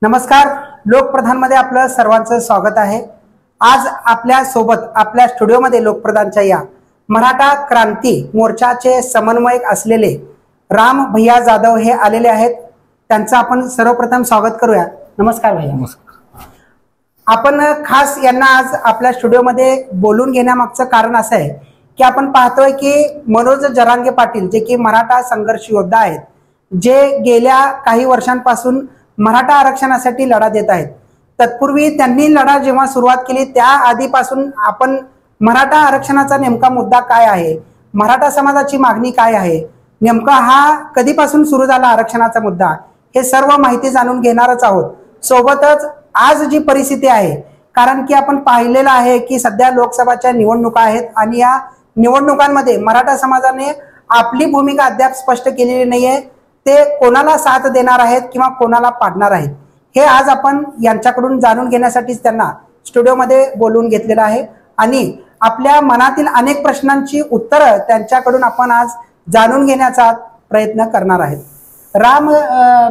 नमस्कार, लोकप्रधानमध्ये आपलं सर्वांचं स्वागत आहे। आज आपल्या सोबत आपल्या स्टुडिओमध्ये लोकप्रधानच्या या मराठा क्रांती मोर्चाचे समन्वयक असलेले राम भैया जाधव हे आलेले आहेत। त्यांचं आपण सर्वप्रथम स्वागत करूया। नमस्कार भैया। नमस्कार। आपण खास यांना आज आपल्या स्टुडिओमध्ये बोलून घेण्यामागचं कारण असं आहे की आपण पाहतोय की मनोज जरांगे पाटील जे की मराठा संघर्ष योद्धा आहेत, जे गेल्या काही वर्षांपासून मराठा आरक्षणासाठी लढा देत आहेत। तत्पूर्वी त्यांनी लढा जेव्हा सुरुवात केली त्या आधीपासून आपण मराठा आरक्षणाचा नेमका मुद्दा काय आहे, मराठा समाजाची मागणी काय आहे, नेमका हा कधीपासून सुरू झाला आरक्षणाचा मुद्दा, हे सर्व माहिती जाणून घेणारच आहोत। सोबतच आज जी परिस्थिती आहे, कारण की आपण पाहिलेलं आहे की सध्या लोकसभाच्या निवडणुका आहेत आणि या निवडणुकांमध्ये मराठा समाजाने आपली भूमिका अद्याप स्पष्ट केलेली नाहीये। ते कोणाला साथ देणार आहेत किंवा कोणाला पाडणार आहेत हे आज आपण यांच्याकडून जाणून घेण्यासाठीच त्यांना स्टुडिओमध्ये बोलवून घेतलेलं आहे आणि आपल्या मनातील अनेक प्रश्नांची उत्तरं त्यांच्याकडून आपण आज जाणून घेण्याचा प्रयत्न करणार आहेत। राम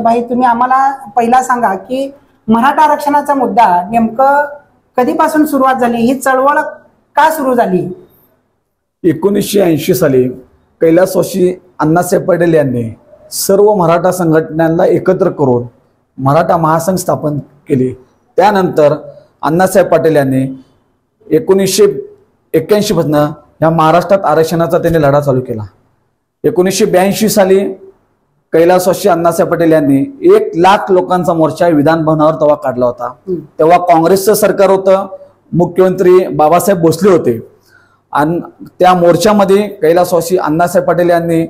भाई, तुम्ही आम्हाला पहिला सांगा की मराठा आरक्षणाचा मुद्दा नेमकं कधीपासून सुरुवात झाली, ही चळवळ का सुरू झाली? 1980 साली कैलासवासी अण्णासाहेब पटेल यांनी सर्व मराठा संघटनांना एकत्र करून मराठा महासंघ स्थापन केले। त्यानंतर अण्णासाहेब पटेल यांनी 1981 पासून या महाराष्ट्रात आरक्षणाचा त्यांनी लढा चालू केला। 1982 साली कैलासवासी अण्णासाहेब पटेल यांनी 1 लाख लोकांचा मोर्चा विधान भवनावर तेव्हा काढला होता। तेव्हा काँग्रेसचं सरकार होतं, मुख्यमंत्री बाबासाहेब भोसले होते आणि त्या मोर्चामध्ये कैलासवासी अण्णासाहेब पटेल यांनी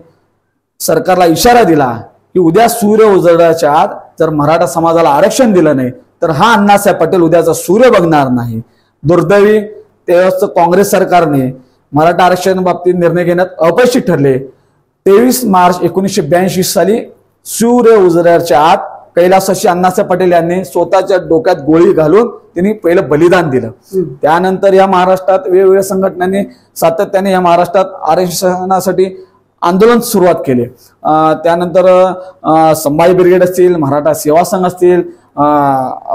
सरकारला इशारा दिला की उद्या सूर्य उजळण्याच्या आत जर मराठा समाजाला आरक्षण दिलं नाही तर हा अण्णासाहेब पटेल उद्याचा सूर्य बघणार नाही। दुर्दैवी तेव्हाच काँग्रेस सरकारने मराठा आरक्षण बाबतीत निर्णय घेण्यात अपयशी ठरले। 23 मार्च 1982 साली सूर्य उजळण्याच्या आत कैलासवासी अण्णासाहेब पटेल यांनी स्वतःच्या डोक्यात गोळी घालून त्यांनी पहिलं बलिदान दिलं। त्यानंतर या महाराष्ट्रात वेगवेगळ्या संघटनांनी सातत्याने या महाराष्ट्रात आरक्षणासाठी आंदोलन सुरुवात केले। त्यानंतर संभाजी ब्रिगेड असतील, मराठा सेवा संघ असतील,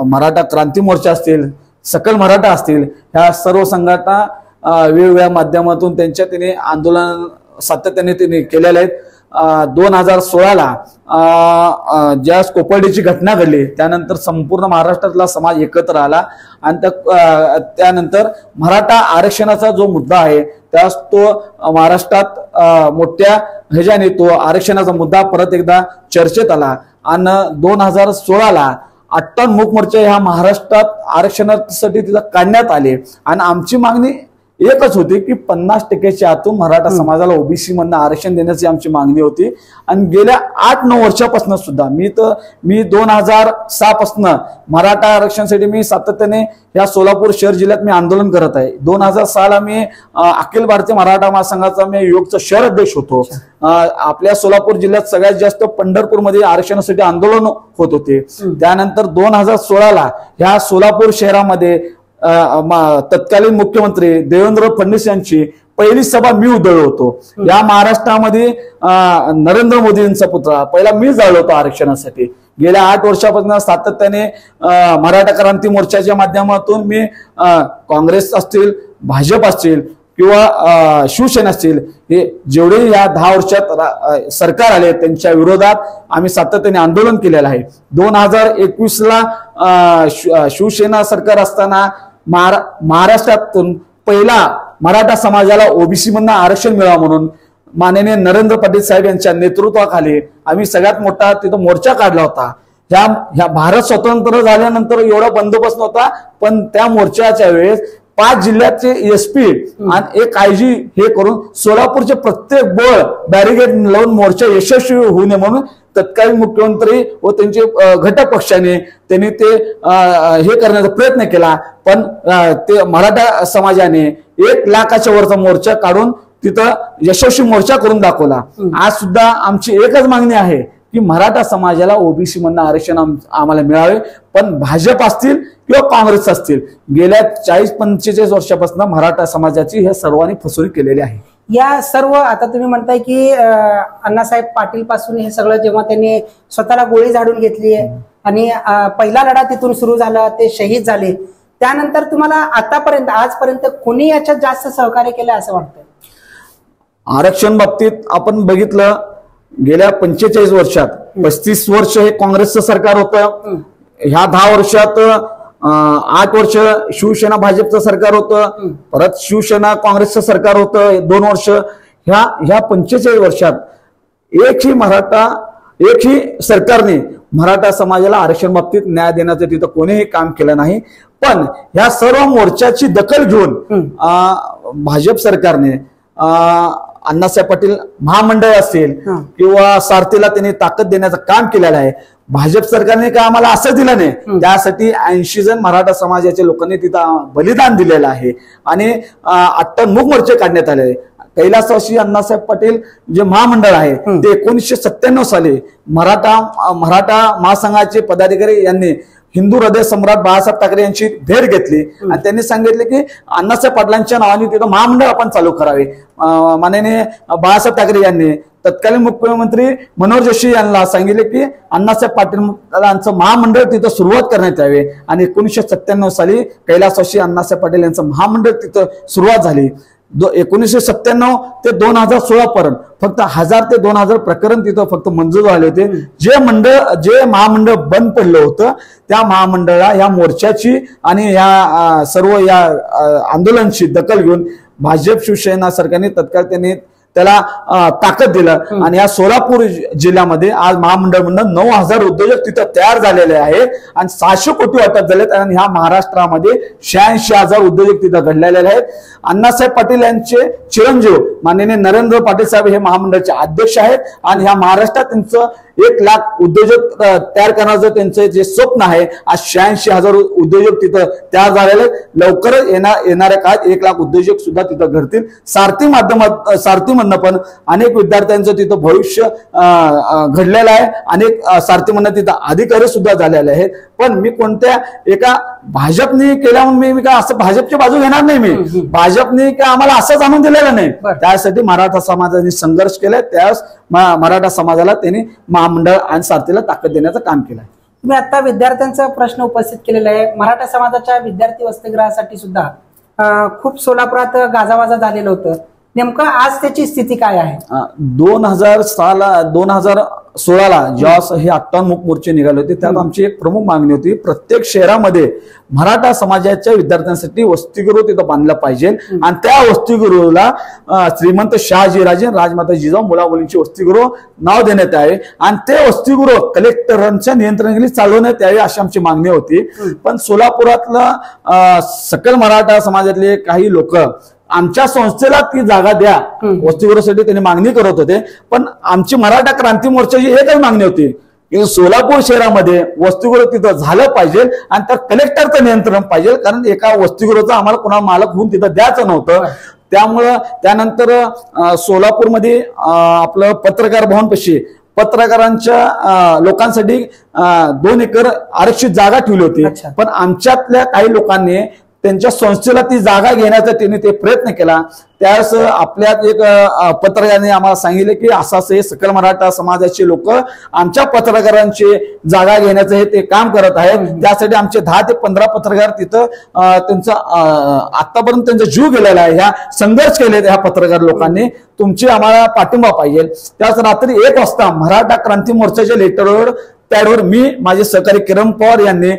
मराठा क्रांती मोर्चा असतील, सकल मराठा असतील, ह्या सर्व संघटना वेगवेगळ्या माध्यमातून त्यांच्या त्यांनी आंदोलन सातत्याने त्यांनी केलेले आहेत। 2016ला ज्या कोपर्डीची घटना घडली त्यानंतर संपूर्ण महाराष्ट्रातला समाज एकत्र आला आणि त्यानंतर मराठा आरक्षणाचा जो मुद्दा आहे त्यास तो महाराष्ट्रात मोठ्या ह्याच्याने तो आरक्षणाचा मुद्दा परत एकदा चर्चेत आला आणि 2016ला 58 मूक मोर्चा ह्या महाराष्ट्रात आरक्षणासाठी तिथं काढण्यात आले आणि आमची मागणी एकच होती की 50% आतून मराठा समाजाला ओबीसी मधनं आरक्षण देण्याची आमची मागणी होती। आणि गेल्या 8-9 वर्षापासून सुद्धा मी 2006 पासून मराठा आरक्षणासाठी मी सातत्याने या सोलापूर शहर जिल्ह्यात मी आंदोलन करत आहे। 2006ला मी अखिल भारतीय मराठा महासंघाचा मी युगचा शहर अध्यक्ष होतो। आपल्या सोलापूर जिल्ह्यात सगळ्यात जास्त पंढरपूरमध्ये आरक्षणासाठी आंदोलन होत होते। त्यानंतर 2016ला ह्या सोलापूर शहरामध्ये तत्कालीन मुख्यमंत्री देवेंद्र फडणवीस यांची पहिली सभा मी उधळलो होतो। या महाराष्ट्रामध्ये नरेंद्र मोदींचा पुतळा पहिला मी जाळलो होतो आरक्षणासाठी। गेल्या 8 वर्षापासून सातत्याने मराठा क्रांती मोर्चाच्या माध्यमातून मी काँग्रेस असतील, भाजप असतील किंवा शिवसेना असतील, हे जेवढे या 10 वर्षात सरकार आले त्यांच्या विरोधात आम्ही सातत्याने आंदोलन केलेलं आहे। 2021ला शिवसेना सरकार असताना महाराष्ट्रातून पहिला मराठा समाजाला ओबीसी मधनं आरक्षण मिळावं म्हणून माननीय नरेंद्र पाटील साहेब यांच्या नेतृत्वाखाली आम्ही सगळ्यात मोठा तिथं मोर्चा काढला होता। ह्या भारत स्वतंत्र झाल्यानंतर एवढा बंदोबस्त नव्हता, पण त्या मोर्चाच्या वेळेस 5 जिल्ह्याचे एसपी आणि 1 आयजी हे करून सोलापूरचे प्रत्येक बळ बॅरिगेड लावून मोर्चा यशस्वी होऊ नये म्हणून तत्कालीन मुख्यमंत्री व त्यांचे घटक पक्षाने त्यांनी ते हे करण्याचा प्रयत्न केला। पण ते मराठा समाजाने 1 लाखाच्या वरचा मोर्चा काढून तिथं यशस्वी मोर्चा करून दाखवला। आज सुद्धा आमची एकच मागणी आहे की मराठा समाजाला ओबीसी मधनं आरक्षण आम्हाला मिळावे, पण भाजप असतील किंवा काँग्रेस असतील गेल्या 40-45 वर्षापासून मराठा समाजाची हे सर्वांनी फसवणूक केलेली आहे। या सर्व आता तुम्ही म्हणताय की अण्णासाहेब पाटील पासून हे सगळं जेव्हा त्यांनी स्वतःला गोळी झाडून घेतली आहे आणि पहिला लढा तिथून सुरू झाला, ते शहीद झाले. त्यानंतर तुम्हाला आतापर्यंत आजपर्यंत कोणी याच्यात जास्त सहकार्य केलं असं वाटतं? आरक्षण बाबतीत आपण बघितलं, गेल्या 45 वर्षात 35 वर्ष हे काँग्रेसचं सरकार होतं. ह्या 10 वर्षात 8 वर्ष शिवसेना भाजपचं सरकार होतं, परत शिवसेना काँग्रेसचं सरकार होतं 2 वर्ष. ह्या 45 वर्षात एकही सरकारने मराठा समाजाला आरक्षण बाबतीत न्याय देण्याचं तिथं कोणीही काम केलं नाही. पण ह्या सर्व मोर्चाची दखल घेऊन भाजप सरकारने अण्णासाहेब पाटील महामंडळ असेल किंवा सारथीला त्यांनी ताकद देण्याचं काम केलेलं आहे. भाजप सरकारने काय आम्हाला असं दिलं नाही, त्यासाठी 80 जण मराठा समाजाच्या लोकांनी तिथं बलिदान दिलेलं आहे आणि अट्टमुख मोर्चे काढण्यात आले. कैलासवासी अण्णासाहेब पाटील जे महामंडळ आहे ते 1997 साली मराठा महासंघाचे पदाधिकारी यांनी हिंदू हृदय सम्राट बाळासाहेब ठाकरे यांची भेट घेतली आणि त्यांनी सांगितले की अण्णासाहेब पाटलांच्या नावाने तिथं महामंडळ आपण चालू करावे. माननीय बाळासाहेब ठाकरे यांनी तत्कालीन मुख्यमंत्री मनोहर जोशी यांना सांगितले की अण्णासाहेब पाटीलांचं महामंडळ तिथं सुरुवात करण्यात यावे आणि 1997 साली कैलासवासी अण्णासाहेब पाटील यांचं महामंडळ तिथं सुरुवात झाली. 1997 ते 2016 पर्यंत फक्त 1000 ते 2000 प्रकरण तिथं फक्त मंजूर झाले होते. जे महामंडळ बंद पडलं होतं त्या महामंडळाला या मोर्चाची आणि या सर्व या आंदोलनाची दखल घेऊन भाजप शिवसेना सरकारने तत्काळ त्यांनी त्याला ताकद दिलं आणि या सोलापूर जिल्ह्यामध्ये आज महामंडळ म्हणून 9000 उद्योजक तिथं तयार झालेले आहेत आणि 600 कोटी वाटप झालेत आणि ह्या महाराष्ट्रामध्ये 86,000 उद्योजक तिथं घडलेले आहेत. अण्णासाहेब पाटील यांचे चिरंजीव माननीय नरेंद्र पाटील साहेब हे महामंडळाचे अध्यक्ष आहेत आणि ह्या महाराष्ट्रात त्यांचं 1 लाख उद्योजक तयार करण्याचं त्यांचं जे स्वप्न आहे, आज 86,000 उद्योजक तिथं तयार झालेले. लवकरच येणाऱ्या काळात 1 लाख उद्योजक सुद्धा तिथं घडतील. सारथी म्हणणं पण अनेक विद्यार्थ्यांचं तिथं भविष्य घडलेलं आहे. अनेक सारथी म्हणणं तिथं अधिकारी सुद्धा झालेले आहेत. पण मी कोणत्या एका भाजपने केल्या म्हणून मी काय असं भाजपची बाजू घेणार नाही. मी भाजपने काय आम्हाला असंच आणून दिलेलं नाही. त्यासाठी मराठा समाजाने संघर्ष केलाय. त्यास मराठा समाजाला त्यांनी महामंडळ आणि सारथीला ताकद देण्याचं काम केलंय. तुम्ही आता विद्यार्थ्यांचा प्रश्न उपस्थित केलेला आहे. मराठा समाजाच्या विद्यार्थी वसतिगृहासाठी सुद्धा खूप सोलापुरात गाजावाजा झालेलं होतं. नेमकं आज त्याची स्थिती काय आहे? 2016ला जेव्हा हे अट्टामुख मोर्चे निघाले होते त्यात आमची एक प्रमुख मागणी होती, प्रत्येक शहरामध्ये मराठा समाजाच्या विद्यार्थ्यांसाठी वसतिगृह तिथं बांधलं पाहिजे आणि त्या वसतिगृहाला श्रीमंत शहाजीराजे राजमाता जिजाऊ मुला मुलींची वसतिगृह नाव देण्यात यावे आणि ते वसतिगृह कलेक्टरांच्या नियंत्रणाखाली चालवण्यात यावे अशी आमची मागणी होती. पण सोलापुरातला सकल मराठा समाजातले काही लोक आमच्या संस्थेला ती जागा द्या वसतिगृहासाठी त्यांनी मागणी करत होते. पण आमची मराठा क्रांती मोर्चाची एकच मागणी होती की सोलापूर शहरामध्ये वसतिगृह तिथं झालं पाहिजे आणि त्या कलेक्टरचं नियंत्रण पाहिजे, कारण एका वसतिगृहाचं आम्हाला कोणाला मालक होऊन तिथं द्यायचं नव्हतं. त्यामुळं त्यानंतर सोलापूरमध्ये आपलं पत्रकार भवनपाशी पत्रकारांच्या लोकांसाठी 2 एकर आरक्षित जागा ठेवली होती. पण आमच्यातल्या काही लोकांनी त्यांच्या संस्थेला ती जागा घेण्याचा त्यांनी ते प्रयत्न केला. त्यावेळेस आपल्यात एक पत्रकाराने आम्हाला सांगितले की असं हे सकल मराठा समाजाचे लोक आमच्या पत्रकारांची जागा घेण्याचं हे ते काम करत आहेत. त्यासाठी आमचे 10 ते 15 पत्रकार तिथं त्यांचा आतापर्यंत त्यांचा जीव गेलेला आहे. ह्या संघर्ष केले ह्या पत्रकार लोकांनी, तुमची आम्हाला पाठिंबा पाहिजे. त्याच रात्री 1 वाजता मराठा क्रांती मोर्चाच्या लेटरवर त्यावर मी माझे सहकारी किरण पवार यांनी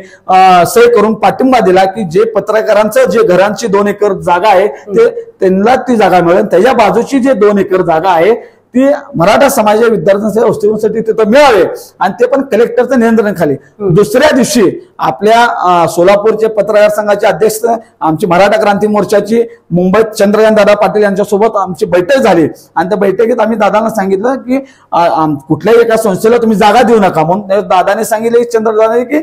सही करून पाठिंबा दिला की जे पत्रकारांचं जे घरांची 2 एकर जागा आहे ते त्यांना ती जागा मिळेल. त्याच्या बाजूची जे 2 एकर जागा आहे ती मराठा समाजाच्या विद्यार्थ्यांच्या वसतिगृहासाठी तिथं मिळावे आणि ते पण कलेक्टरच्या नियंत्रणाखाली. दुसऱ्या दिवशी आपल्या सोलापूरचे पत्रकार संघाचे अध्यक्ष आमची मराठा क्रांती मोर्चाची मुंबईत चंद्रकांत दादा पाटील यांच्यासोबत आमची बैठक झाली आणि त्या बैठकीत आम्ही दादांना सांगितलं की कुठल्याही एका संस्थेला तुम्ही जागा देऊ नका म्हणून. दादाने सांगितले चंद्रदादाने की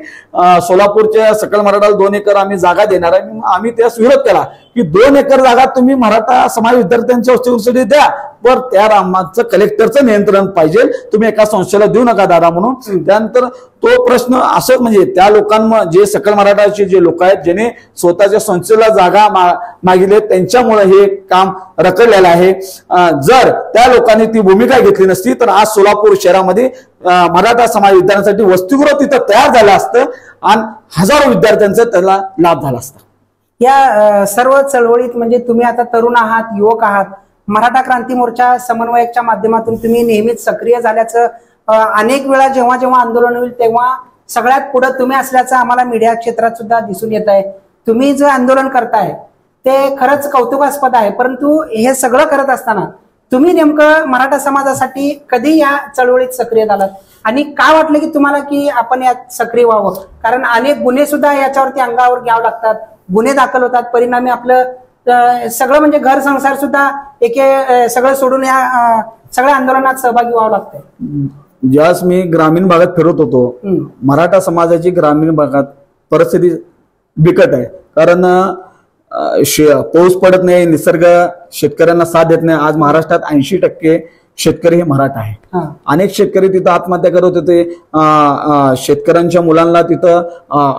सोलापूरच्या सकल मराठाला 2 एकर आम्ही जागा देणार आहे. आम्ही त्यास विरोध केला की 2 एकर जागा तुम्ही मराठा समाज विद्यार्थ्यांच्या वसतिगृहासाठी द्या, वर त्या रामाचं कलेक्टरचं नियंत्रण पाहिजे, तुम्ही एका संस्थेला देऊ नका दादा म्हणून. त्यानंतर तो प्रश्न असं म्हणजे त्या लोकांना जे सकल मराठाचे जे लोक आहेत ज्याने स्वतःच्या संस्थेला जागा मागितली त्यांच्यामुळे हे काम रखडलेलं आहे. जर त्या लोकांनी ती भूमिका घेतली नसती तर आज सोलापूर शहरामध्ये मराठा समाज विद्यार्थ्यांसाठी वसतिगृह तिथं तयार झालं असतं आणि हजारो विद्यार्थ्यांचा त्याला लाभ झाला असता. या सर्व चळवळीत म्हणजे तुम्ही आता तरुण आहात, युवक आहात, मराठा क्रांती मोर्चा समन्वयकच्या माध्यमातून तुम्ही नेहमीच सक्रिय झाल्याचं अनेक वेळा जेव्हा जेव्हा आंदोलन होईल तेव्हा सगळ्यात पुढे तुम्ही असल्याचं आम्हाला मीडिया क्षेत्रात सुद्धा दिसून येत आहे. तुम्ही जे आंदोलन करताय ते खरंच कौतुकास्पद आहे. परंतु हे सगळं करत असताना तुम्ही नेमकं मराठा समाजासाठी कधी या चळवळीत सक्रिय झालात आणि काय वाटलं की तुम्हाला की आपण यात सक्रिय व्हावं? कारण अनेक गुन्हे सुद्धा याच्यावरती अंगावर घ्यावे लागतात, गुन्हे दाखल होतात, परिणामी आपलं सगळं म्हणजे घर संसार सुद्धा सगळं सोडून या सगळ्या आंदोलनात सहभागी व्हावं लागतंय. ज्यावेळेस मी ग्रामीण भागात फिरत होतो, मराठा समाजाची ग्रामीण भागात परिस्थिती बिकट आहे. कारण पाऊस पडत नाही, निसर्ग शेतकऱ्यांना साथ देत नाही. आज महाराष्ट्रात 80% शेतकरी हे मराठा आहे. अनेक शेतकरी तिथं आत्महत्या करत होते. शेतकऱ्यांच्या मुलांना तिथं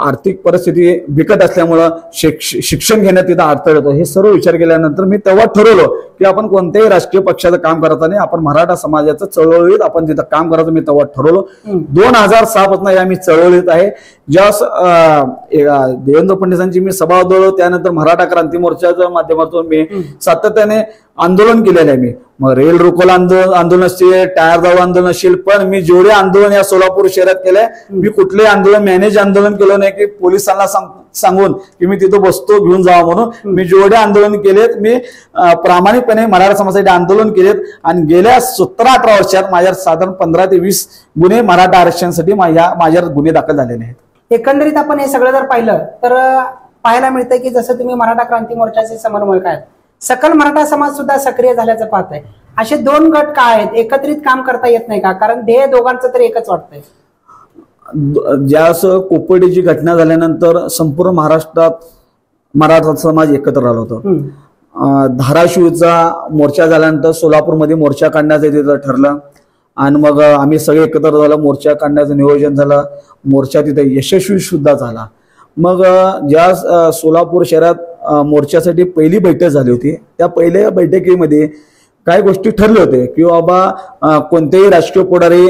आर्थिक परिस्थिती बिकट असल्यामुळं शिक्षण घेण्यात तिथं अडथळा येतो. हे सर्व विचार केल्यानंतर मी तेव्हा ठरवलं की आपण कोणत्याही राजकीय पक्षाचं काम करत नाही, आपण मराठा समाजाचं चळवळीत आपण तिथं काम करायचं. मी तेव्हा ठरवलं. 2006 पासून या मी चळवळीत आहे. ज्या देवेंद्र फडणवीसांची मी सभा होतो त्यानंतर मराठा क्रांती मोर्चाच्या माध्यमातून मी सातत्याने आंदोलन केलेलं आहे. मी मग रेल रोकोला आंदोलन असतील, टायर दावा आंदोलन असतील, पण मी जेवढे आंदोलन या सोलापूर शहरात केलंय मी कुठले आंदोलन मॅनेज आंदोलन केलं नाही की पोलिसांना सांगून की मी तिथं बसतो घेऊन जावा म्हणून. मी जेवढे आंदोलन केलेत मी प्रामाणिकपणे मराठा समाजासाठी आंदोलन केलेत आणि गेल्या 17-18 वर्षात माझ्यावर साधारण 15 ते 20 गुन्हे मराठा आरक्षणासाठी माझ्यावर गुन्हे दाखल झालेले आहेत. एकंदरीत आपण हे सगळं जर पाहिलं तर पाहायला मिळतंय की जसं तुम्ही मराठा क्रांती मोर्चाचे समन्वयक आहेत, सकल मराठा समाज सुद्धा सक्रिय झाल्याचं पाहत आहे. असे दोन गट काय आहेत, एकत्रित काम करता येत नाही का? कारण ध्येय दोघांचं तर एकच वाटतंय. ज्यास कोपर्डीची घटना झाल्यानंतर संपूर्ण महाराष्ट्रात मराठा समाज एकत्र आला होता. धाराशिवचा मोर्चा झाल्यानंतर सोलापूरमध्ये मोर्चा काढण्याचं तिथं ठरलं आणि मग आम्ही सगळे एकत्र झालं. मोर्चा काढण्याचं नियोजन झालं. मोर्चा तिथे यशस्वी सुद्धा झाला. मग ज्या सोलापूर शहरात मोर्चासाठी पहिली बैठक झाली होती त्या पहिल्या बैठकीमध्ये काही गोष्टी ठरले होते की बाबा कोणतेही राजकीय पुढारी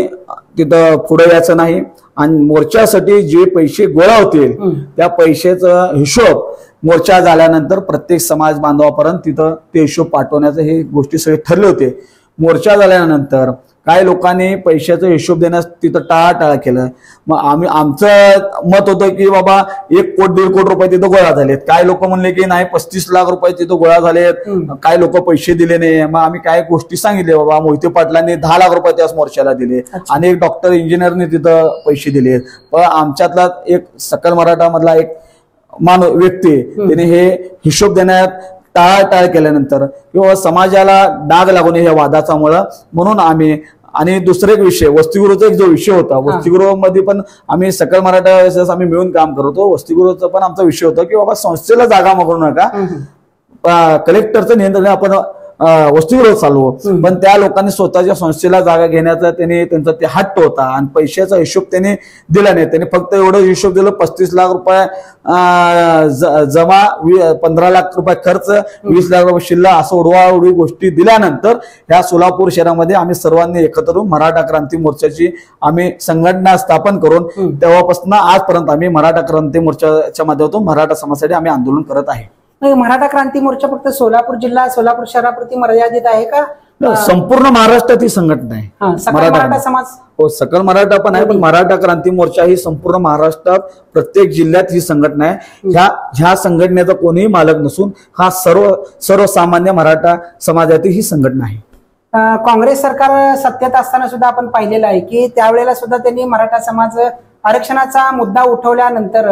तिथं पुढे यायचं नाही आणि मोर्चासाठी जे पैसे गोळा होतील त्या पैशाचा हिशोब मोर्चा झाल्यानंतर प्रत्येक समाज बांधवापर्यंत तिथं ते हिशोब पाठवण्याचे हे गोष्टी सगळे ठरले होते. मोर्चा झाल्यानंतर काही लोकांनी पैशाचा हिशोब देण्यास तिथं टाळाटाळ केलं. मग आमचं मत होतं की बाबा 1 कोटी 1.5 कोटी रुपये तिथं गोळा झालेत. काही लोक म्हणले की नाही 35 लाख रुपये तिथं गोळा झालेत. काही लोक पैसे दिले नाही. मग आम्ही काय गोष्टी सांगितले, बाबा मोहिते पाटलांनी 10 लाख रुपये त्याच मोर्चाला दिले. अनेक डॉक्टर इंजिनियरने तिथं पैसे दिले. पण आमच्यातला एक सकल मराठा मधला एक व्यक्ती त्याने हे हिशोब देण्यात टाळाटाळ केल्यानंतर किंवा समाजाला डाग लागू नये या वादाचामुळं म्हणून आम्ही आणि दुसरा एक विषय वसतिगृहाचा एक जो विषय होता, वसतिगृहामध्ये पण आम्ही सकल मराठा आम्ही मिळून काम करतो. वसतिगृहाचा पण आमचा विषय होता की बाबा संस्थेला जागा मागू नका, कलेक्टरचं नियंत्रण आपण वसतिगृह चालू. पण त्या लोकांनी स्वतःच्या संस्थेला जागा घेण्याचा त्यांचा ते हट्ट होता आणि पैशाचा हिशोब त्यांनी दिला नाही. त्यांनी फक्त एवढं हिशोब दिलं 35 लाख रुपये जमा, 15 लाख रुपये खर्च, 20 लाख रुपये शिल्लक असं उडवाउडवी गोष्टी दिल्यानंतर ह्या सोलापूर शहरामध्ये आम्ही सर्वांनी एकत्र होऊन मराठा क्रांती मोर्चाची आम्ही संघटना स्थापन करून तेव्हापासून आजपर्यंत आम्ही मराठा क्रांती मोर्चाच्या माध्यमातून मराठा समाजासाठी आम्ही आंदोलन करत आहे. मराठा क्रांती मोर्चा फक्त सोलापूर जिल्हा सोलापूर शहरापुरती मर्यादित आहे का? संपूर्ण महाराष्ट्रात ही संघटना आहे. मराठा समाज हो, सकल मराठा पण आहे, पण मराठा क्रांती मोर्चा ही संपूर्ण महाराष्ट्रात प्रत्येक जिल्ह्यात ही संघटना आहे. ह्या संघटनेचा कोणीही मालक नसून हा सर्वसामान्य मराठा समाजातील ही संघटना आहे. काँग्रेस सरकार सत्तेत असताना सुद्धा आपण पाहिलेलं आहे की त्यावेळेला सुद्धा त्यांनी मराठा समाज आरक्षणाचा मुद्दा उठवल्यानंतर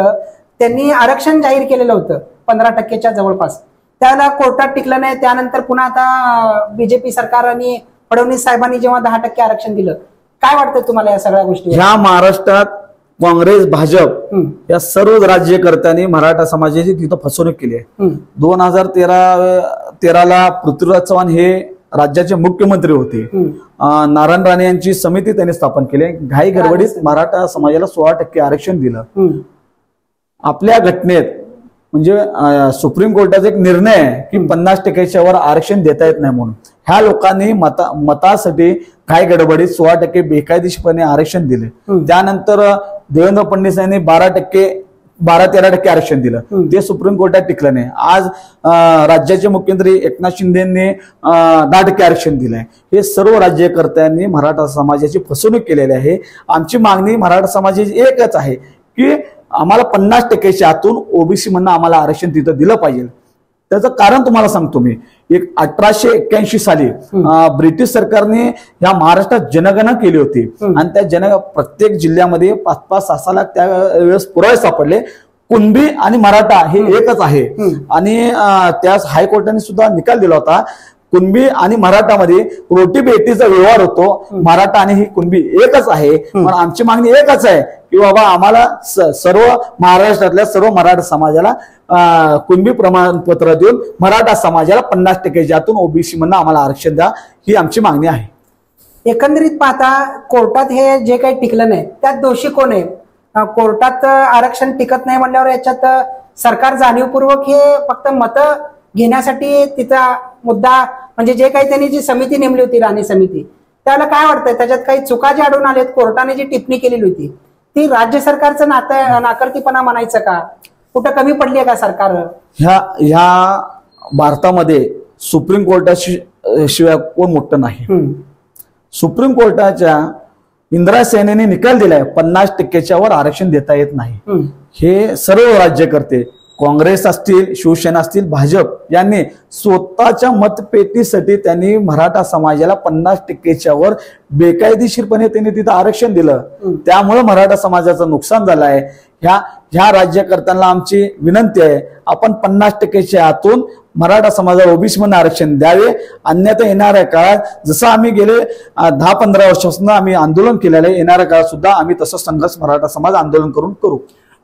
त्यांनी आरक्षण जाहीर केलेलं होतं 15% जवळपास. त्याला कोर्टात टिकलं नाही. त्यानंतर पुन्हा आता बीजेपी सरकार आणि फडणवीस साहेबांनी जेव्हा 10% आरक्षण दिलं, काय वाटतं तुम्हाला या सगळ्या गोष्टी? ह्या महाराष्ट्रात काँग्रेस भाजप या सर्व राज्यकर्त्यांनी मराठा समाजाची तिथं फसवणूक केली आहे. 2013ला पृथ्वीराज चव्हाण हे राज्याचे मुख्यमंत्री होते, नारायण राणे यांची समिती त्यांनी स्थापन केली. घाई गडबडीत मराठा समाजाला 16% आरक्षण दिलं. आपल्या घटनेत म्हणजे सुप्रीम कोर्टाचा एक निर्णय आहे की 50%च्या वर आरक्षण देता येत नाही म्हणून. ह्या लोकांनी मतासाठी घाई गडबडीत 16% बेकायदेशीरपणे आरक्षण दिले. त्यानंतर देवेंद्र फडणवीस यांनी 12-13% आरक्षण दिलं. ते सुप्रीम कोर्टात टिकलं नाही. आज राज्याचे मुख्यमंत्री एकनाथ शिंदेंनी 10% आरक्षण दिलंय. हे सर्व राज्यकर्त्यांनी मराठा समाजाची फसवणूक केलेली आहे. आमची मागणी मराठा समाजाची एकच आहे की आम्हाला 50%च्या आतून ओबीसी म्हणून आम्हाला आरक्षण तिथं दिलं पाहिजे. त्याचं कारण तुम्हाला सांगतो मी. 1881 साली ब्रिटिश सरकारने या महाराष्ट्रात जनगणना केली होती आणि त्या प्रत्येक जिल्ह्यामध्ये 5-6 लाख त्यावेळेस पुरावे सापडले. कुणबी आणि मराठा हे एकच आहे आणि त्यास हायकोर्टाने सुद्धा निकाल दिला होता. कुणबी आणि मराठामध्ये रोटी बेटीचा व्यवहार होतो. मराठा आणि ही कुणबी एकच आहे. पण आमची मागणी एकच आहे की बाबा आम्हाला सर्व महाराष्ट्रातल्या सर्व मराठा समाजाला कुणबी प्रमाणपत्र देऊन मराठा समाजाला 50%च्या आतून ओबीसी म्हणून आम्हाला आरक्षण द्या, ही आमची मागणी आहे. एकंदरीत पाहता कोर्टात हे जे काही टिकलं नाही त्यात दोषी कोण आहे? कोर्टात आरक्षण टिकत नाही म्हणल्यावर याच्यात सरकार जाणीवपूर्वक हे फक्त मतं घेण्यासाठी तिचा मुद्दा म्हणजे जे काही त्यांनी जी समिती नेमली होती राणे समिती, त्याला काय वाटतंय त्याच्यात काही चुका ज्या आढळून आल्यात, कोर्टाने जी टिप्पणी केलेली होती ती राज्य सरकारचं नाकर्तीपणा म्हणायचं का? कुठं कमी पडली आहे का सरकार? ह्या भारतामध्ये सुप्रीम कोर्टाशिवाय कोण मोठं नाही. सुप्रीम कोर्टाच्या इंदिरा सेनेने निकाल दिलाय 50%च्या वर आरक्षण देता येत नाही. हे सर्व राज्यकर्ते काँग्रेस असतील, शिवसेना असतील, भाजप यांनी स्वतःच्या मतपेटीसाठी त्यांनी मराठा समाजाला 50%च्या वर बेकायदेशीरपणे त्यांनी तिथं आरक्षण दिलं. त्यामुळे मराठा समाजाचं नुकसान झालं आहे. ह्या राज्यकर्त्यांना आमची विनंती आहे, आपण 50%च्या आतून मराठा समाजाला ओबीसी म्हणून आरक्षण द्यावे. अन्यथा येणाऱ्या काळात जसं आम्ही गेले 10-15 वर्षापासून आम्ही आंदोलन केलेलं आहे, येणाऱ्या काळात सुद्धा आम्ही तसं संघर्ष मराठा समाज आंदोलन करू.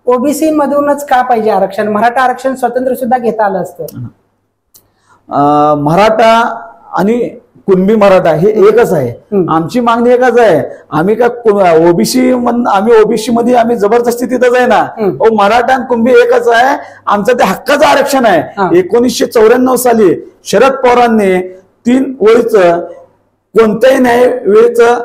ओबीसी मधूनच का पाहिजे आरक्षण? मराठा आरक्षण स्वतंत्र सुद्धा घेता आलं असतं. मराठा आणि कुणबी मराठा हे एकच आहे. आमची मागणी एकच आहे. आम्ही का ओबीसी मध्ये आम्ही जबरदस्ती तिथं जाय ना. मराठा आणि कुणबी एकच आहे. आमचं ते हक्काचं आरक्षण आहे. 1994 साली शरद पवारांनी 3 ओळीचं कोणत्याही न्यायवेळेचं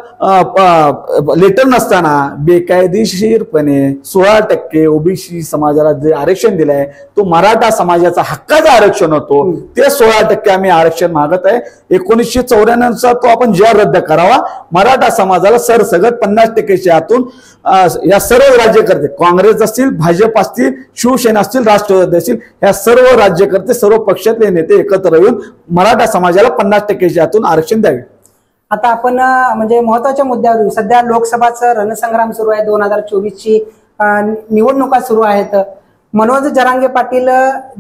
लेटर नसताना बेकायदेशीरपणे 16% ओबीसी समाजाला जे आरक्षण दिलंय तो मराठा समाजाचा हक्काचं आरक्षण होतो. ते 16% आम्ही आरक्षण मागत आहे. 1994 तो आपण जे रद्द करावा. मराठा समाजाला सरसगट 50%च्या आतून या सर्व राज्यकर्ते काँग्रेस असतील, भाजप असतील, शिवसेना असतील, राष्ट्रवादी असतील, या सर्व राज्यकर्ते सर्व पक्षातले नेते एकत्र येऊन मराठा समाजाला 50%च्या आतून आरक्षण द्यावे. आता आपण म्हणजे महत्वाच्या मुद्द्यावर सध्या लोकसभाचं रणसंग्राम सुरू आहे. 2024ची निवडणुका सुरू आहेत. मनोज जरांगे पाटील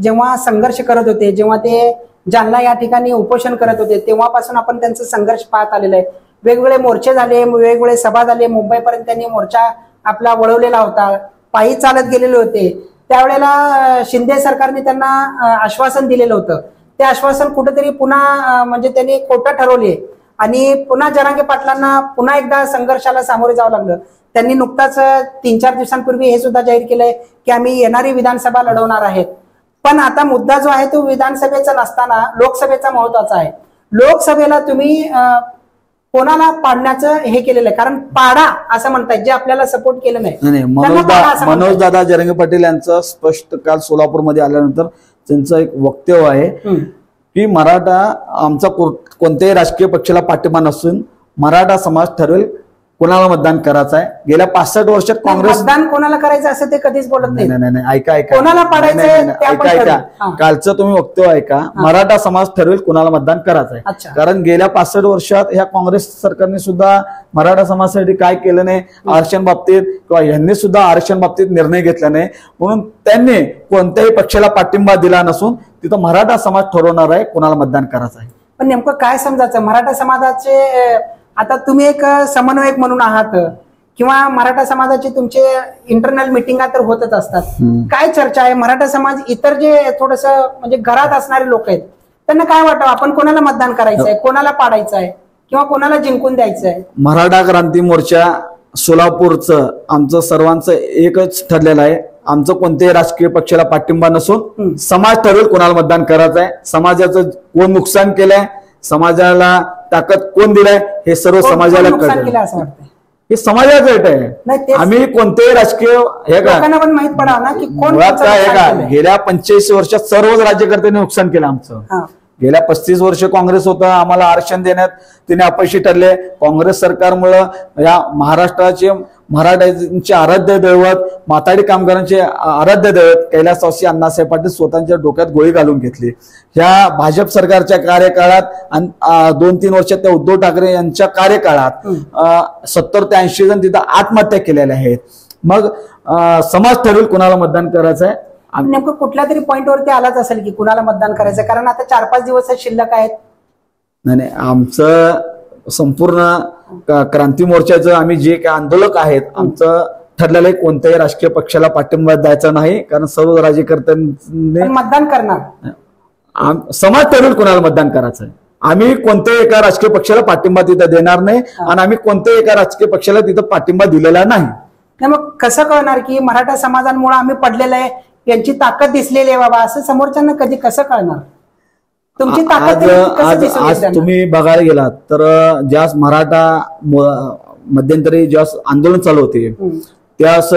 जेव्हा संघर्ष करत होते, जेव्हा ते जालना या ठिकाणी उपोषण करत होते, तेव्हापासून आपण त्यांचा संघर्ष पाहत आलेला आहे. वेगवेगळे मोर्चे झाले, वेगवेगळे सभा झाले. मुंबईपर्यंत त्यांनी मोर्चा आपला वळवलेला होता. पायी चालत गेलेले होते. त्यावेळेला शिंदे सरकारने त्यांना आश्वासन दिलेलं होतं. ते आश्वासन कुठेतरी पुन्हा म्हणजे त्यांनी खोटं ठरवले आणि पुन्हा जरांगे पाटलांना पुन्हा एकदा संघर्षाला सामोरे जावं लागलं. त्यांनी नुकताच 3-4 दिवसांपूर्वी हे सुद्धा जाहीर केलंय की आम्ही येणारी विधानसभा लढवणार आहेत. पण आता मुद्दा जो आहे तो विधानसभेचा नसताना लोकसभेचा महत्वाचा आहे. लोकसभेला तुम्ही कोणाला पाडण्याचं हे केलेलं आहे? कारण पाडा असं म्हणतात जे आपल्याला सपोर्ट केलं नाही. मनोज दादा जरांगे पाटील यांचं स्पष्ट काल सोलापूरमध्ये आल्यानंतर त्यांचं एक वक्तव्य आहे की मराठा आमचा कोणत्याही राजकीय पक्षाला पाठिंबा नसून मराठा समाज ठरवेल कोणाला मतदान करायचं आहे. गेल्या 65 वर्षात काँग्रेस मतदान कोणाला करायचं असं ते कधीच बोलत नाही. नाही, ऐका कोणाला पाडायचं कालचं तुम्ही वक्तव्य ऐका. मराठा समाज ठरवेल कोणाला मतदान करायचं आहे. कारण गेल्या 65 वर्षात ह्या काँग्रेस सरकारने सुद्धा मराठा समाजासाठी काय केलं नाही आरक्षण बाबतीत, किंवा यांनी सुद्धा आरक्षण बाबतीत निर्णय घेतला नाही. म्हणून त्यांनी कोणत्याही पक्षाला पाठिंबा दिला नसून तिथं मराठा समाज ठरवणार आहे कोणाला मतदान करायचं आहे. पण नेमकं काय समजायचं मराठा समाजाचे? आता तुम्ही एक समन्वयक म्हणून आहात किंवा मराठा समाजाचे तुमचे इंटरनल मिटिंगा तर होतच असतात. काय चर्चा आहे? मराठा समाज इतर जे थोडस म्हणजे घरात असणारे लोक आहेत त्यांना काय वाटतं आपण कोणाला मतदान करायचं आहे, कोणाला पाडायचं आहे किंवा कोणाला जिंकून द्यायचं आहे? मराठा क्रांती मोर्चा सोलापूरचं आमचं सर्वांचं एकच ठरलेलं आहे, आमचं कोणत्याही राजकीय पक्षाला पाठिंबा नसून समाज ठरवेल कोणाला मतदान करायचं आहे. समाजाचं कोण नुकसान केलंय, समाजाला ताकद कोण दिलाय हे सर्व समाजाला नुकसान कळतं. केलं असं वाटतं? हे समाजाचं नाही, आहे. तेच- आम्ही कोणतेही राजकीय हे का लोकांना पण माहित पडावं ना की कोण मुळात कोणचं काय आहे नुकसान का, केलंय. गेल्या 85 वर्षात सर्वच राज्यकर्त्यांनी नुकसान केलं आमचं. हा. गेल्या 35 वर्ष काँग्रेस होतं, आम्हाला आरक्षण देण्यात तिने अपयशी ठरले. काँग्रेस सरकारमुळं या महाराष्ट्राचे मराठ्यांचे आराध्य दैवत, माथाडी कामगारांचे आराध्य दैवत कैलासवासी अण्णासाहेब पाटील स्वतःच्या डोक्यात गोळी घालून घेतली. ह्या भाजप सरकारच्या कार्यकाळात 2-3 वर्षात त्या उद्धव ठाकरे यांच्या कार्यकाळात 70 ते 80 जण तिथं आत्महत्या केलेल्या आहेत. मग समाज ठरवेल कुणाला मतदान करायचं आहे. नेमकं कुठल्या तरी पॉईंटवरती आलाच असेल की कुणाला मतदान करायचं, कारण आता 4-5 दिवस शिल्लक आहेत. नाही, आमचं संपूर्ण क्रांती मोर्चाचं आम्ही जे काही आंदोलक आहेत, आमचं ठरलेलं आहे कोणत्याही राजकीय पक्षाला पाठिंबा द्यायचा नाही, कारण सर्व राज्यकर्त्यांनी पण मतदान करणार. समाज ठरवेल कोणाला मतदान करायचं आहे. आम्ही कोणत्याही एका राजकीय पक्षाला पाठिंबा तिथं देणार नाही आणि आम्ही कोणत्याही एका राजकीय पक्षाला तिथं पाठिंबा दिलेला नाही. नाही, मग कसं कळणार की मराठा समाजांमुळे आम्ही पडलेलं आहे, यांची ताकद दिसलेली आहे बाबा, असं समोरच्यांना कधी कसं कळणार? तुमची ताकद कसं दिसून आज येईल? तुम्ही बघायला गेलात तर ज्या मराठा मध्यंतरी ज्या आंदोलन चालू होते त्यास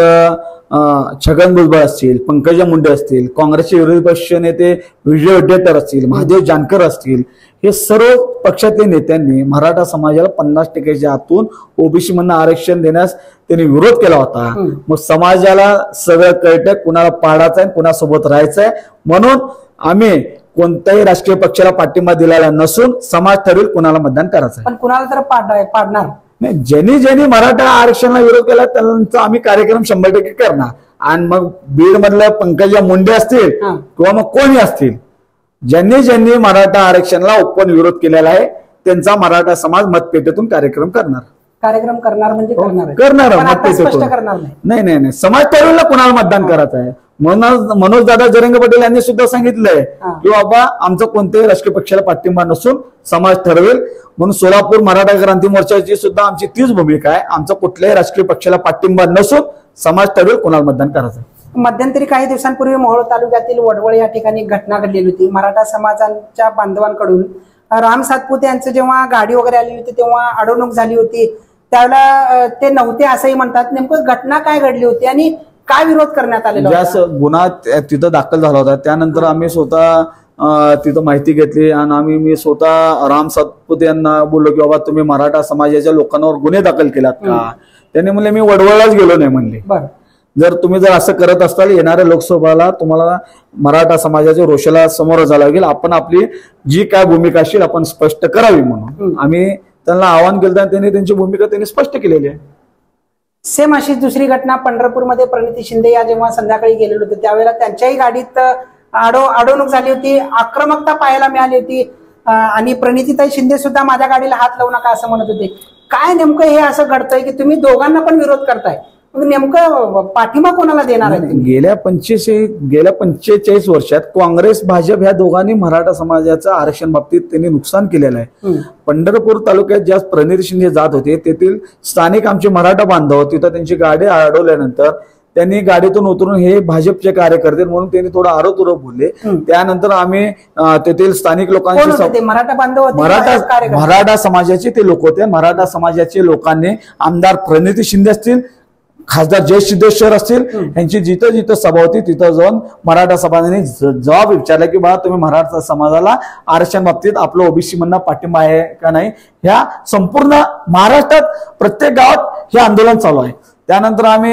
छगन भुजबळ असतील, पंकजा मुंडे असतील, काँग्रेसचे विरोधी पक्ष नेते विजय वडेट्टीवार असतील, महादेव जानकर असतील, हे सर्व पक्षातील नेत्यांनी मराठा समाजाला 50% आतून ओबीसी मधनं आरक्षण देण्यास त्यांनी विरोध केला होता. मग समाजाला सगळं कळतं कुणाला पाडायचं आहे, कुणासोबत राहायचं आहे. म्हणून आम्ही कोणत्याही राजकीय पक्षाला पाठिंबा दिलेला नसून समाज ठरवेल कुणाला मतदान करायचं आहे. पण कुणाला तर पाडणार नाही, ज्यांनी मराठा आरक्षणाला विरोध केला त्यांचा आम्ही कार्यक्रम 100% करणार. आणि मग बीड मधलं पंकजा मुंडे असतील किंवा मग कोणी असतील, ज्यांनी मराठा आरक्षणाला ओपन विरोध केलेला आहे त्यांचा मराठा समाज मतपेटीतून कार्यक्रम करणार. म्हणजे करणार पण आता मतपेटीतून. स्पष्ट करणार नाही. नाही, समाज ठरवला कुणाला मतदान करायचं आहे. मनोज दादा जरंगे पाटील यांनी सुद्धा सांगितलंय की बाबा आमचं कोणत्याही राजकीय पक्षाला पाठिंबा नसून समाज ठरवेल. म्हणून सोलापूर मराठा क्रांती मोर्चाची सुद्धा आमची तीच भूमिका आहे, आमचं कुठल्याही राजकीय पक्षाला पाठिंबा नसून समाज ठरवेल कुणाला मतदान करायचं. मध्यंतरी काही दिवसांपूर्वी मोहोळ तालुक्यातील वडवळ या ठिकाणी घटना घडलेली होती. मराठा समाजाच्या बांधवांकडून राम सातपुते यांचं जेव्हा गाडी वगैरे आली होती तेव्हा अडवणूक झाली होती, त्यावेळेला ते नव्हते असंही म्हणतात. नेमकं घटना काय घडली होती आणि काय विरोध करण्यात आलेला होता? गुन्हा तिथं दाखल झाला होता, त्यानंतर आम्ही स्वतः तिथं माहिती घेतली आणि मी स्वतः राम सातपुते यांना बोललो की बाबा तुम्ही मराठा समाजाच्या लोकांवर गुन्हे दाखल केलात का? त्यांनी म्हणले मी वडवळलाच गेलो नाही म्हणले. जर असं करत असताल येणाऱ्या लोकसभेला तुम्हाला मराठा समाजाच्या रोषाला समोर जावं लागेल, आपण आपली जी काय भूमिका असेल आपण स्पष्ट करावी म्हणून आम्ही त्यांना आवाहन केलं आणि त्यांनी त्यांची भूमिका त्यांनी स्पष्ट केलेली आहे. सेम अशीच दुसरी घटना पंढरपूरमध्ये प्रणिती शिंदे या जेव्हा संध्याकाळी गेलेले होते त्यावेळेला त्यांच्याही गाडीत अडवणूक झाली होती, आक्रमकता पाहायला मिळाली होती आणि प्रणितीताई शिंदे सुद्धा माझ्या गाडीला हात लावू नका असं म्हणत होते. काय नेमकं हे असं घडतंय की तुम्ही दोघांना पण विरोध करताय, नेमकं पाठिंबा कोणाला देणार आहे? गेल्या 45 वर्षात काँग्रेस भाजप ह्या दोघांनी मराठा समाजाचं आरक्षण बाबतीत त्यांनी नुकसान केलेलं आहे. पंढरपूर तालुक्यात ज्या प्रणिती शिंदे जात होते तेथील स्थानिक आमचे मराठा बांधव तिथं त्यांची गाडी अडवल्यानंतर त्यांनी गाडीतून उतरून हे भाजपचे कार्यकर्ते म्हणून त्यांनी थोडं आरोतुरो बोलले. त्यानंतर आम्ही तेथील स्थानिक लोकांची मराठा समाजाचे ते लोक होते. मराठा समाजाचे लोकांनी आमदार प्रणिती शिंदे असतील, खासदार जय सिद्धेश्वर असतील यांची जिथं जिथं सभा होती तिथं जाऊन मराठा समाजाने जबाब विचारला की बाबा तुम्ही मराठा समाजाला आरक्षण बाबतीत आपलं ओबीसी मधनं पाठिंबा आहे का नाही. ह्या संपूर्ण महाराष्ट्रात प्रत्येक गावात हे आंदोलन चालू आहे. त्यानंतर आम्ही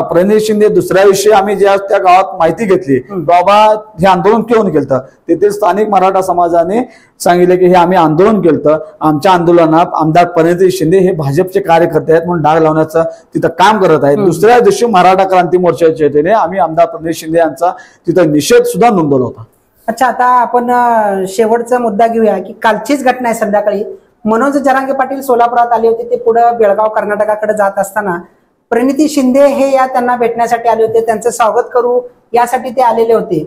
प्रणिती शिंदे दुसऱ्या दिवशी आम्ही ज्या त्या गावात माहिती घेतली बाबा हे आंदोलन केव्हा केलं, तेथील स्थानिक मराठा समाजाने सांगितले की हे आम्ही आंदोलन केलं, आमच्या आंदोलनात आमदार प्रणिती शिंदे हे भाजपचे कार्यकर्ते आहेत म्हणून डाग लावण्याचं तिथं काम करत आहेत. दुसऱ्या दिवशी मराठा क्रांती मोर्चाच्या वतीने आम्ही आमदार प्रणिती शिंदे यांचा तिथं निषेध सुद्धा नोंदवला होता. अच्छा, आता आपण शेवटचा मुद्दा घेऊया की कालचीच घटना आहे. संध्याकाळी मनोज जरांगे पाटील सोलापुरात आले होते, ते पुढे बेळगाव कर्नाटकाकडे जात असताना प्रणिती शिंदे हे त्यांना भेटण्यासाठी आले होते, त्यांचं स्वागत करू यासाठी ते आलेले होते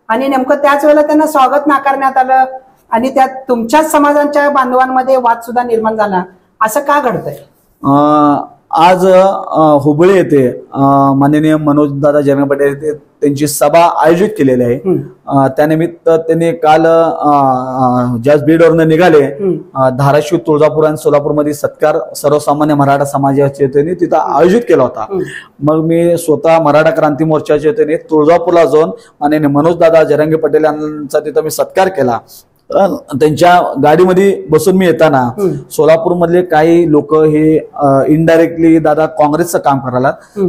आणि नेमकं त्याच वेळेला त्यांना स्वागत नाकारण्यात आलं. आणि त्यात तुमच्याच समाजाच्या बांधवांमध्ये वाद सुद्धा निर्माण झाला, असं का घडतंय? आज हुबळी येथे माननीय मनोजदादा जरांगे पाटील येथे त्यांची सभा आयोजित केलेली आहे. त्यानिमित्त त्यांनी काल ज्याच बीडवरून निघाले धाराशिव, तुळजापूर आणि सोलापूरमध्ये सत्कार सर्वसामान्य मराठा समाजाच्या त्यांनी तिथं आयोजित केला होता. मग मी स्वतः मराठा क्रांती मोर्चाच्या त्यांनी तुळजापूरला जाऊन माननीय मनोजदादा जरांगे पाटील यांचा तिथं मी सत्कार केला. त्यांच्या गाडीमध्ये बसून मी येताना सोलापूर मधले काही लोक हे इनडायरेक्टली दादा काँग्रेसचं काम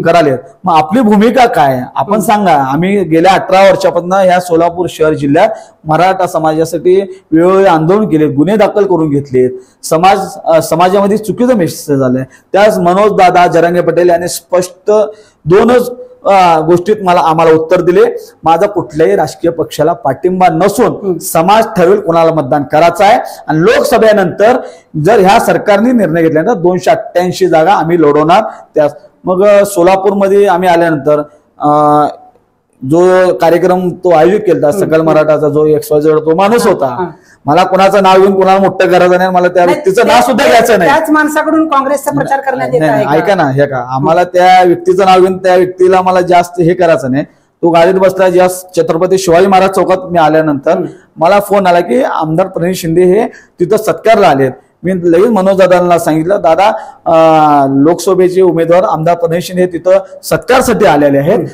कराले. मग आपली भूमिका काय आपण सांगा. आम्ही गेल्या 18 वर्षापासून या सोलापूर शहर जिल्ह्यात मराठा समाजासाठी वेगवेगळे आंदोलन केले, गुन्हे दाखल करून घेतलेत, समाजामध्ये चुकीचं मेसेज झालंय. त्याच मनोज दादा जरांगे पाटील यांनी स्पष्ट दोनच गोष्टीत आम्हाला उत्तर दिले. माझा कुठल्याही राजकीय पक्षाला पाठिंबा नसून समाज ठरवेल कोणाला मतदान करायचं आहे आणि लोकसभेनंतर जर ह्या सरकारने निर्णय घेतल्यानंतर 288 जागा आम्ही लढवणार. त्यास मग सोलापूरमध्ये आम्ही आल्यानंतर जो कार्यक्रम तो आयोजित केला सकल मराठाचा जो XYZ तो माणूस होता, मला कोणाचं नाव घेऊन कोणाला मोठं करायचं नाही, मला त्या व्यक्तीचं नाव सुद्धा घ्यायचं नाही. त्याच माणसाकडून काँग्रेसचा प्रचार करण्यात येत आहे. ऐका ना, हे का आम्हाला त्या व्यक्तीचं नाव घेऊन त्या व्यक्तीला मला जास्त हे करायचं नाही. तो गाडीत बसला. ज्या छत्रपती शिवाजी महाराज चौकात मी आल्यानंतर मला फोन आला की आमदार प्रणित शिंदे हे तिथं सत्कारला आलेत. मी लगेच मनोज दादांना सांगितलं, दादा लोकसभेचे उमेदवार आमदार प्रणित शिंदे तिथं सत्कारसाठी आलेले आहेत.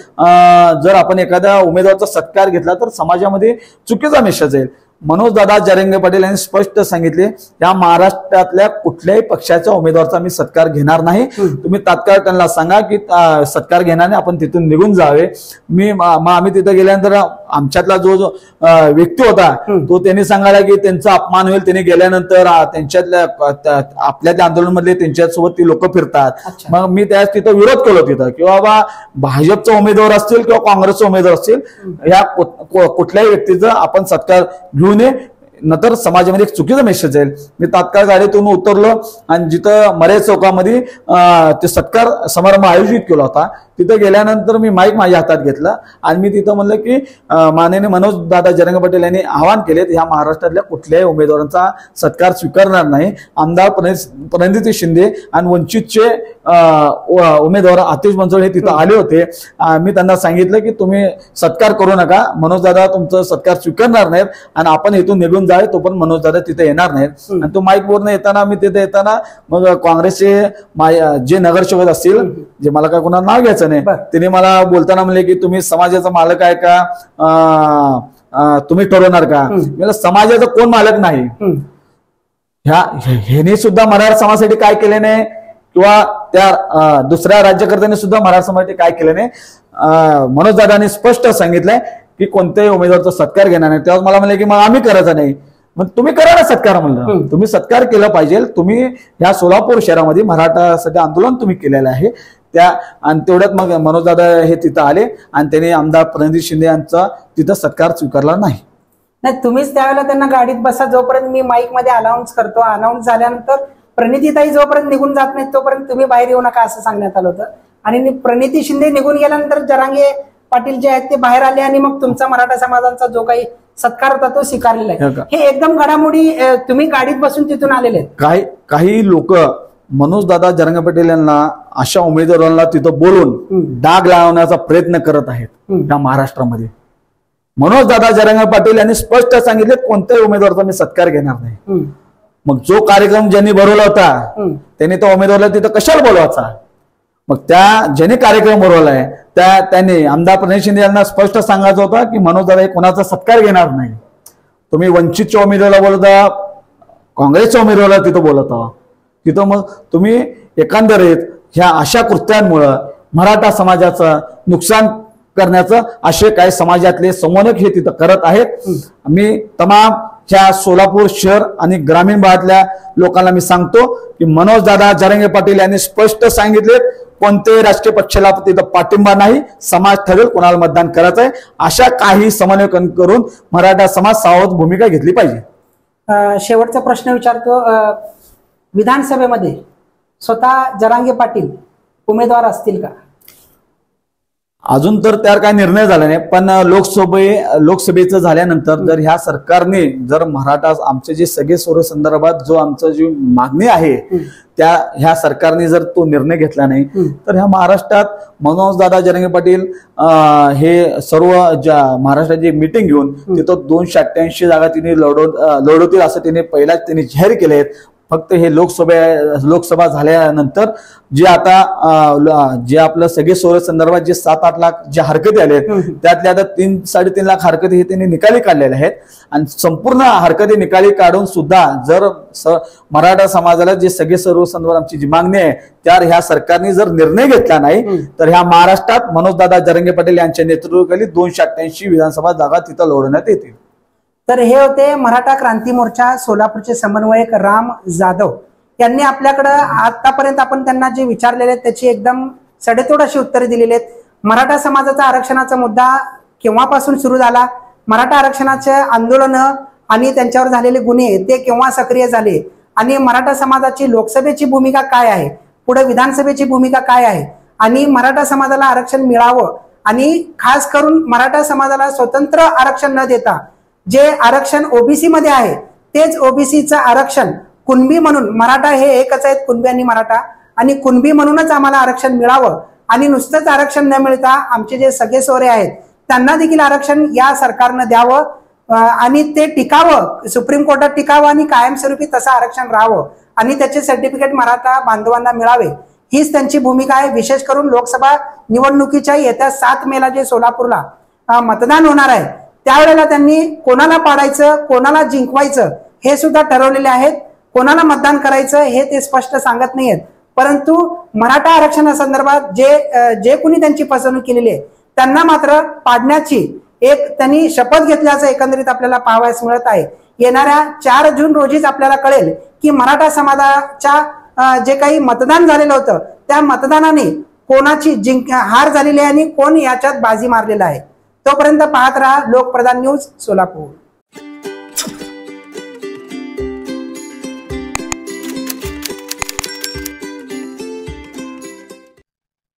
जर आपण एखाद्या उमेदवाराचा सत्कार घेतला तर समाजामध्ये चुकीचा मेसेज येईल. मनोज दादा जरांगे पाटील यांनी स्पष्ट सांगितले, या महाराष्ट्रातल्या कुठल्याही पक्षाच्या उमेदवाराचा मी सत्कार घेणार नाही. तुम्ही तात्काळ त्यांना सांगा की सत्कार घेणार नाही, आपण तिथून निघून जावे. आम्ही तिथे गेल्यानंतर आमच्यातला जो व्यक्ती होता तो त्यांनी सांगायला की त्यांचा अपमान होईल, त्यांनी गेल्यानंतर त्यांच्यातल्या आपल्या त्या आंदोलनामधले त्यांच्यासोबत ती लोक फिरतात. मग मी त्यास तिथं विरोध केलो तिथं की बाबा भाजपचा उमेदवार असतील किंवा काँग्रेसचा उमेदवार असतील, या कुठल्याही व्यक्तीचा आपण सत्कार घेऊ नये, नंतर समाजामध्ये एक चुकीचा मेसेज येईल. मी तात्काळ गाडीतून उतरलो आणि जिथं मरे चौकामध्ये ते सत्कार समारंभ आयोजित केला होता तिथं गेल्यानंतर मी माईक माझ्या हातात घेतला आणि मी तिथं म्हणलं की माननीय मनोज दादा जरांगे पाटील यांनी आवाहन केलेत, या महाराष्ट्रातल्या कुठल्याही उमेदवारांचा सत्कार स्वीकारणार नाही. आमदार प्रणित शिंदे आणि वंचितचे उमेदवार आतिश बनसोड हे तिथं आले होते. मी त्यांना सांगितलं की तुम्ही सत्कार करू नका, मनोज दादा तुमचं सत्कार स्वीकारणार नाहीत आणि आपण इथून निघून जावे, तो पण मनोज दादा तिथे येणार नाहीत. आणि तो माईक वरनं येताना मी तिथे येताना मग काँग्रेसचे जे नगरसेवक असतील, जे मला काय कोणाला नाव घ्यायचं नाही, तिने मला बोलताना म्हणले की तुम्ही समाजाचा मालक आहे का, तुम्ही ठरवणार का. मला समाजाचा कोण मालक नाही. ह्याने सुद्धा मराठा समाजासाठी काय केले नाही किंवा त्या दुसऱ्या राज्यकर्त्यांनी सुद्धा मराठा समाजासाठी काय केले नाही. मनोज दादांनी स्पष्ट सांगितलंय की कोणत्याही उमेदवाराचा सत्कार घेणार नाही. तेव्हा मला म्हणले की मग आम्ही करायचं नाही. मग तुम्ही करा ना सत्कार. म्हणलं तुम्ही सत्कार केला पाहिजे. तुम्ही ह्या सोलापूर शहरामध्ये मराठासाठी आंदोलन तुम्ही केलेलं आहे त्या, आणि तेवढ्यात मग मनोज दादा हे तिथं आले आणि त्यांनी आमदार प्रणित शिंदे यांचा तिथं सत्कार स्वीकारला नाही. नाही, तुम्हीच त्यावेळेला त्यांना गाडीत बसा, जोपर्यंत मी माईक मध्ये अनाऊन्स करतो, अनाऊन्स झाल्यानंतर प्रणितीताई जोपर्यंत निघून जात नाहीत तोपर्यंत तुम्ही बाहेर येऊ नका असं सांगण्यात आलं होतं. आणि प्रणिती शिंदे निघून गेल्यानंतर जरांगे पाटील जे आहेत ते बाहेर आले आणि मग तुमचा मराठा समाजाचा जो काही सत्कार होता तो स्वीकारलेला आहे. हे एकदम घडामोडी तुम्ही गाडीत बसून तिथून आलेले आहेत. काही लोक मनोज दादा जरांगे पाटील यांना अशा उमेदवारांना तिथं बोलून डाग लावण्याचा प्रयत्न करत आहेत या महाराष्ट्रामध्ये. मनोज दादा जरांगे पाटील यांनी स्पष्ट सांगितले कोणत्याही उमेदवाराचा मी सत्कार घेणार नाही. मग जो कार्यक्रम ज्यांनी भरवला होता त्यांनी तो उमेदवाराला तिथं कशाला बोलवायचा. मग त्या ज्यांनी कार्यक्रम भरवलाय त्यांनी आमदार प्रणित शिंदे यांना स्पष्ट सांगायचं होतं की मनोज दादा हे कोणाचा सत्कार घेणार नाही. तुम्ही वंचितच्या उमेदवाराला बोलता, काँग्रेसच्या उमेदवाराला तिथं बोलता, तिथं मग तुम्ही एकंदरीत ह्या अशा कृत्यांमुळं मराठा समाजाचं नुकसान करण्याचं असे काही समाजातले संवनक हे तिथं करत आहेत. मी तमाम ह्या सोलापूर शहर आणि ग्रामीण भागातल्या लोकांना मी सांगतो की मनोज दादा जरांगे पाटील यांनी स्पष्ट सांगितले कोणत्याही राजकीय पक्षाला तिथं पाठिंबा नाही, समाज ठरेल कोणाला मतदान करायचं आहे. अशा काही समन्वय करून मराठा समाज सावध भूमिका घेतली पाहिजे. शेवटचा प्रश्न विचारतो, विधानसभेमध्ये स्वतः जरांगे पाटील उमेदवार असतील का? अजून तर त्यावर काय निर्णय झाला नाही, पण लोकसभेचं झाल्यानंतर जर ह्या सरकारने जर मराठा आमचे जे सगळे सोयी संदर्भात जो आमचं जी मागणी आहे त्या ह्या सरकारने जर तो निर्णय घेतला नाही तर ह्या महाराष्ट्रात मनोजदादा जरांगे पाटील हे सर्व महाराष्ट्राची मीटिंग घेऊन तिथं 288 जागा तिने लढवतील असं तिने पहिलाच त्यांनी जाहीर केले आहेत. फक्त हे लोकसभा झाल्यानंतर जे आता जे आपलं सगळे सोयी संदर्भात जे 7-8 लाख जे हरकती आले त्यातल्या आता 3-3.5 लाख हरकती हे त्यांनी निकाली काढलेल्या आहेत. आणि संपूर्ण हरकती निकाली काढून सुद्धा जर मराठा समाजाला जे सगळे सर्व संदर्भात आमची जी मागणी आहे त्यावर ह्या सरकारने जर निर्णय घेतला नाही तर ह्या महाराष्ट्रात मनोजदादा जरांगे पाटील यांच्या नेतृत्वाखाली 288 विधानसभा जागा तिथं लढवण्यात येतील. तर हे होते मराठा क्रांती मोर्चा सोलापूरचे समन्वयक राम जाधव यांनी आपल्याकडे आतापर्यंत आपण त्यांना जे विचारलेले आहेत त्याची एकदम सडेतोड अशी उत्तरे दिलेली आहेत. मराठा समाजाचा आरक्षणाचा मुद्दा केव्हापासून सुरू झाला, मराठा आरक्षणाचे आंदोलन आणि त्यांच्यावर झालेले गुन्हे ते केव्हा सक्रिय झाले आणि मराठा समाजाची लोकसभेची भूमिका काय आहे, पुढे विधानसभेची भूमिका काय आहे आणि मराठा समाजाला आरक्षण मिळावं आणि खास करून मराठा समाजाला स्वतंत्र आरक्षण न देता जे आरक्षण ओबीसी मध्ये आहे तेच ओबीसीचं आरक्षण कुणबी म्हणून, मराठा हे एकच आहेत कुणबी आणि मराठा, आणि कुणबी म्हणूनच आम्हाला आरक्षण मिळावं आणि नुसतंच आरक्षण न मिळता आमचे जे सगळे सोरे आहेत त्यांना देखील आरक्षण या सरकारनं द्यावं आणि ते टिकावं, सुप्रीम कोर्टात टिकावं आणि कायमस्वरूपी तसं आरक्षण राहावं आणि त्याचे सर्टिफिकेट मराठा बांधवांना मिळावे, हीच त्यांची भूमिका आहे. विशेष करून लोकसभा निवडणुकीच्या येत्या 7 मेला जे सोलापूरला मतदान होणार आहे त्यावेळेला त्यांनी कोणाला पाडायचं कोणाला जिंकवायचं हे सुद्धा ठरवलेले आहेत. कोणाला मतदान करायचं हे ते स्पष्ट सांगत नाहीयेत, परंतु मराठा आरक्षणासंदर्भात जे कुणी त्यांची फसवणूक केलेली आहे त्यांना मात्र पाडण्याची एक त्यांनी शपथ घेतल्याचं एकंदरीत आपल्याला पाहावयास मिळत आहे. येणाऱ्या 4 जून रोजीच आपल्याला कळेल की मराठा समाजाच्या जे काही मतदान झालेलं होतं त्या मतदानाने कोणाची हार झालेली आहे आणि कोण याच्यात बाजी मारलेला आहे. तोपर्यंत पाहत रहा लोकप्रधान न्यूज सोलापूर.